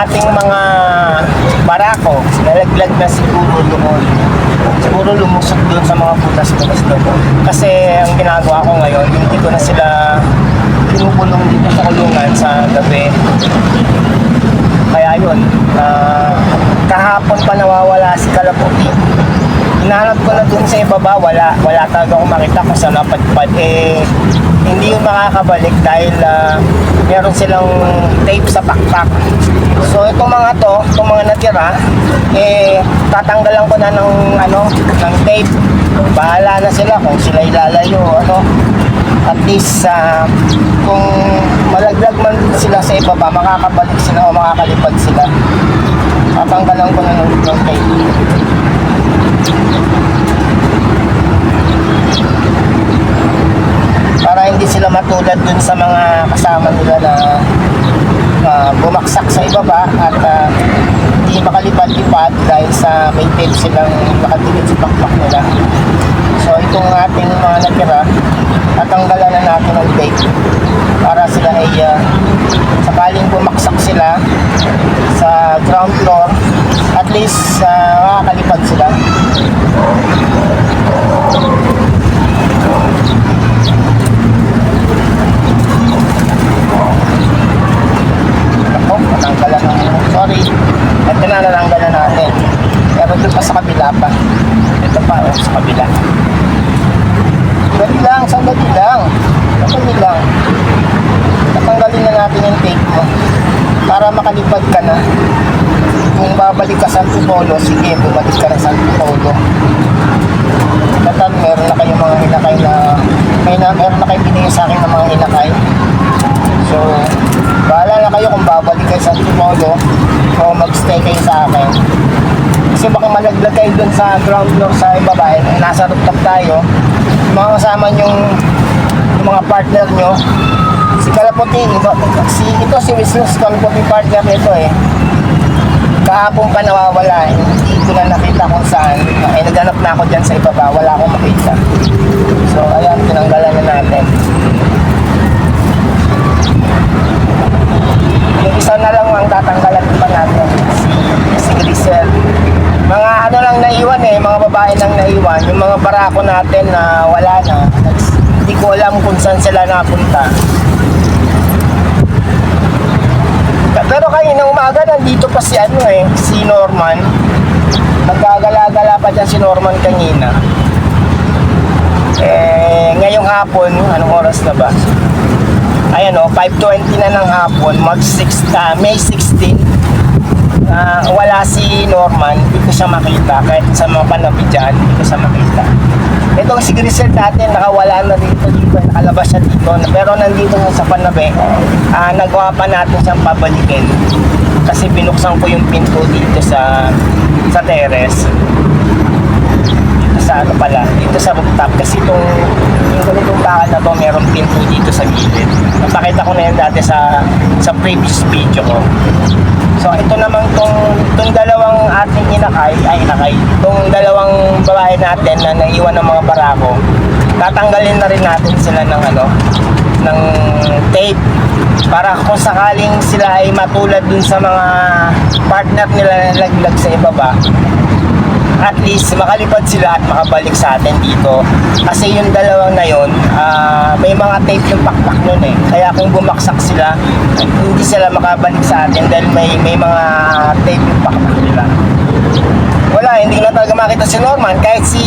ating mga barako, nalaglag na siguro doon. Siguro lumusok doon sa mga butas-butas doon. Kasi ang ginagawa ko ngayon, hindi ko na sila pinukulong dito sa kulungan sa gabi. Kaya yun, kahapon pa nawawala si Kalaputi. Hinahanap ko na dun sa ibaba, wala talaga akong makita kung saan napadpad. Hindi yung makakabalik dahil meron silang tape sa pakpak. So itong mga natira, tatanggalan ko na ng tape. Bahala na sila kung sila ilalayo, At least, kung malaglag man sila sa ibaba, makakabalik sila o makakalipad sila. Tatanggalan ko na ng tape. Para hindi sila matulad dun sa mga kasama nila na bumaksak sa ibaba at hindi makalipad-lipad dahil sa may tape silang nakatilid sa pakpak nila. So itong ating mga natira, tatanggalan na natin ng tape para sila ay sakaling bumaksak sila sa ground floor, at least makakalipad sila. Ito na natanggalan natin. Pero ito pa sa kabila pa. Ito pa sa kabila. Sandali lang. Tatanggalin na natin yung tape mo para makalipad ka na. Kung babalik ka sa Antipolo, sige, bumalik ka na sa Antipolo. Total, meron na kayong mga hinakay meron na kayong binigay sa akin ng mga hinakay. So, bahala na kayo kung babalik kayo sa Antipolo o magstay kayo sa akin. Kasi baka malaglag kayo dun sa ground floor sa ibaba, nasa rooftop tayo. Mga kasama yung mga partner nyo, si Kalaputi, si Wislos Kalaputi partner nito kahapon pa nawawala, hindi ko na nakita kung saan. Naghanap na ako dyan sa ibaba, wala akong makita. So ayan, tinanggalan na natin. Yung isa na lang ang tatanggalan pa natin, si Grisel. Mga lang naiwan mga babae lang naiwan. Yung mga barako natin na wala na, hindi ko alam kung saan sila napunta. Pero kanina umaga nandito pa si Norman. Nagkagala-gala pa dyan si Norman kanina. Ngayong hapon, anong oras na ba? Ayan 5:20 na ng hapon, May 16. Wala si Norman, hindi ko siya makita. Kahit sa mga panabi dyan, hindi ko siya makita. Itong si Grisel natin, nakawala na dito, nakalabas siya dito. Pero nandito sa panabi, nagawa pa natin siyang pabalikin. Kasi binuksan ko yung pinto dito sa terrace. Sa dito sa rooftop. Kasi itong bakal na to, merong pinto dito sa gilid. Napakita ko na yun dati sa previous video ko. So ito naman itong dalawang ating itong dalawang babae natin na naiwan ng mga barako, tatanggalin na rin natin sila ng tape para kung sakaling sila ay matulad dun sa mga partner nila na nalaglag sa ibaba, at least makalipad sila at makabalik sa atin dito. Kasi yung dalawang na yun, may mga tape yung pakpak nun kaya kung bumaksak sila, hindi sila makabalik sa atin dahil may mga tape yung pakpak nila. Wala, hindi na talaga makita si Norman. Kahit si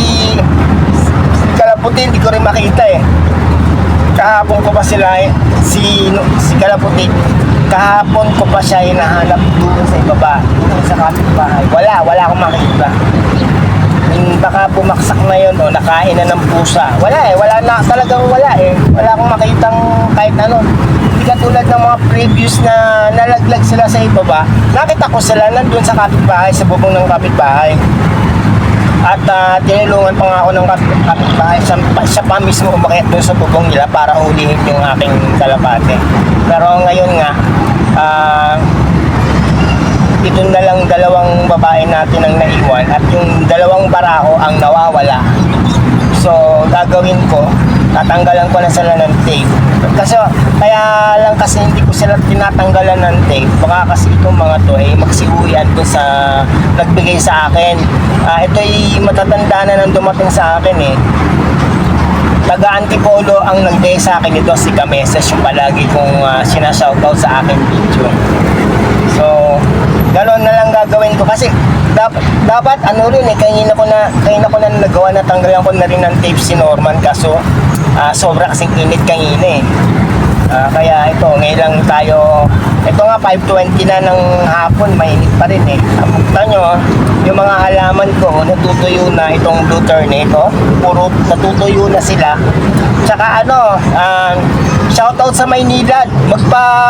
Kalaputi, hindi ko rin makita kahapon ko pa sila si Kalaputi, kahapon ko pa siya hinahanap doon sa ibaba, doon sa kapitbahay. Wala akong makita. Baka bumaksak na yun nakain na ng pusa. Wala na talagang wala akong makitang kahit ano. Hindi katulad ng mga previous na nalaglag sila sa ibaba, nakita ko sila nandun sa kapitbahay, sa bubong ng kapitbahay. At tinulungan pa nga ako ng kapitbahay, siya pa mismo umakyat doon sa bubong nila para hulihin yung aking kalapate. Pero ngayon nga, ito na lang dalawang babae natin ang naiwan at yung dalawang barako ang nawawala. So, gagawin ko, tatanggalan ko na sila ng tape. Kasi, kaya lang kasi hindi ko sila tinatanggalan ng tape. Baka kasi itong mga to ay magsiuwian to sa nagbigay sa akin. Ito ay matatanda na nang dumating sa akin eh. Taga Antipolo ang nagbigay sa akin ito, si Kameses, yung palagi kong sinashoutout sa akin video. So, gano'n na lang gagawin ko kasi dapat ano rin eh, kanina ko na nagawa na tanggalan ko na rin ng tape si Norman kaso sobra kasing init kanina eh. Kaya ito, ngayon lang tayo, ito nga 5:20 na ng hapon, mainit pa rin eh. Kita nyo, yung mga halaman ko, natutuyo na itong blue turn ito, puro natutuyo na sila. Tsaka ano, shoutout sa Maynilad,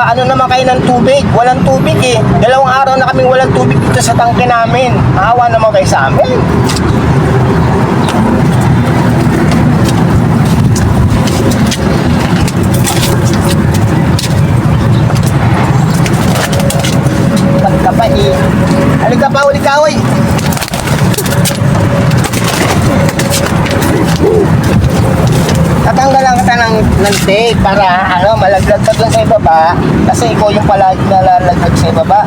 ano naman kayo ng tubig, walang tubig eh. 2 araw na kaming walang tubig dito sa tangke namin. Awa naman kayo sa amin. Halika pa, uli ka, oy! Tatanggalan kita ng tape para malaglag ka dun sa ibaba kasi ikaw yung palagi nalalaglag sa ibaba.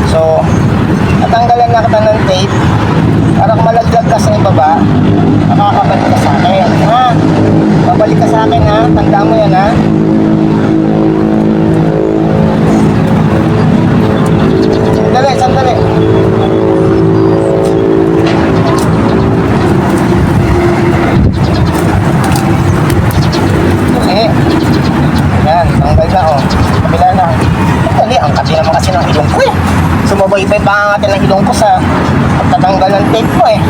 So, tatanggalan na kita ng tape para malaglag ka sa ibaba, makakabalik ka sa akin, ha? Babalik ka sa akin, ha? Tanda mo yan, ha? Sandali. Yan, tanggal na oh. Kabila na. Dali, ang kati naman kasi ng ilong ko eh. Sumabay-bay pa ang atin ng ilong ko sa pagtatanggal ng tape ko eh.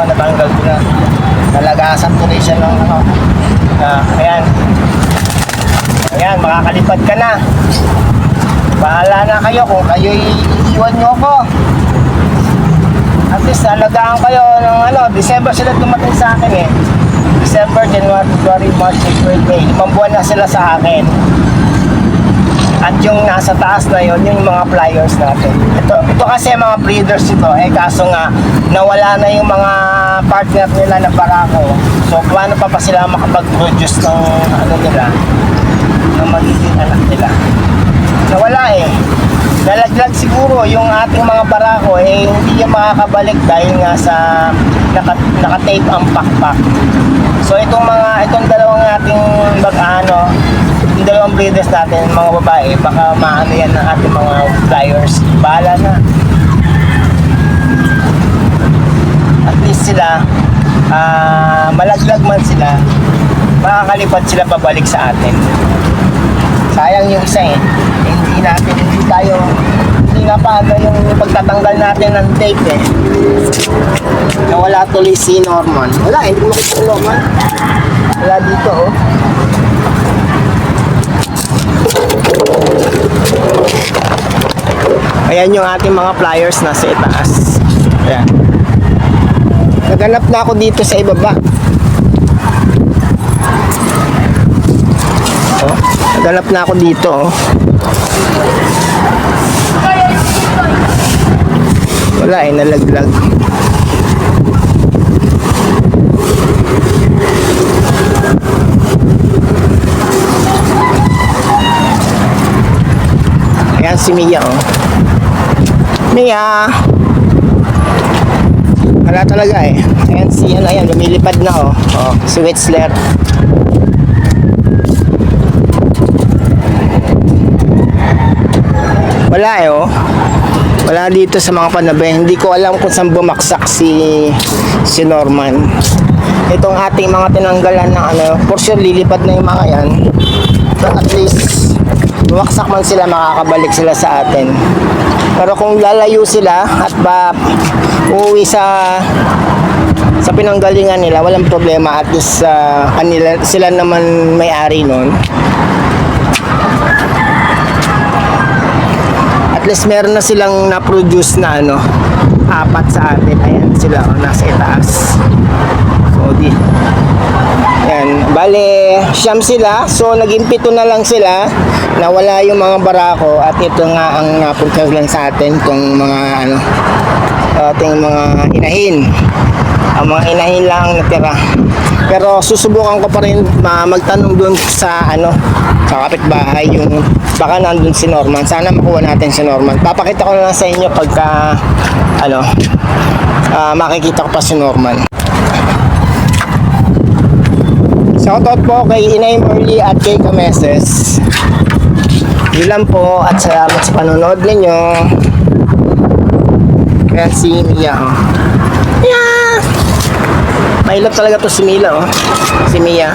Natanggal ko na. Nalagasan ko rin siya ng ayan. Ayan, makakalipad ka na. Bahala na kayo kung kayo iiwan nyo ko. At least nalagaan kayo ng December sila dumating sa akin eh. December, January, February, March, April, May. 5 buwan na sila sa akin. At yung nasa taas na yun, yung mga flyers natin. Ito kasi mga breeders ito. Kaso nga, nawala na yung mga partner nila na barako. So, paano pa sila makapag-produce ng nila, ng magiging anak nila. Nawala eh. Nalaglag siguro yung ating mga barako hindi yung makakabalik dahil nga sa naka-tape ang pakpak. So, itong dalawang ating yung dalawang breeders natin, mga babae, baka maano yan ng ating mga flyers. Bahala na. At least sila, malaglag man sila, makakalipad sila pabalik sa atin. Sayang yung isa eh. Hindi na paano yung pagtatanggal natin ng tape eh. Nawala tuloy si Norman. Wala, hindi mo kita Norman. Wala dito oh. Ayan yung ating mga flyers na sa itaas. Ayan. Naganap na ako dito sa ibaba. Oh, naganap na ako dito. Oh. Wala eh, nalaglag. Ayan si Mia oh. Mia! Wala talaga eh. Ayan si, ayan, lumilipad na oh. Oh, si Wetzler. Wala eh, oh. Wala dito sa mga panabi. Hindi ko alam kung saan bumaksak si Norman. Itong ating mga tinanggalan na ano, for sure lilipad na yung mga yan. But at least, bumaksak man sila, makakabalik sila sa atin. Pero kung lalayo sila at uuwi sa pinanggalingan nila, walang problema. At least kanila, sila naman may-ari nun. At least meron na silang na-produce na ano, 4 sa atin. Ayan sila, oh, nasa itaas. So, yan, bale, 9 sila. So, naging 7 na lang sila. Nawala yung mga barako. At ito nga ang napunta lang sa atin. Itong mga, ano, ating mga inahin. Ang mga inahin lang ang natira. Pero susubukan ko pa rin magtanong doon sa, ano, sa kapitbahay. Yung, baka nandun si Norman. Sana makuha natin si Norman. Papakita ko na lang sa inyo pagka, ano, makikita ko pa si Norman. Shoutout po kay Inay Morley at kay Kameses. Yun lang po at salamat sa panonood ninyo. Kaya si Mia, oh. Yeah! Mahilap talaga to si Mila, oh. Si Mia.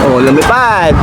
Oh, lumipad.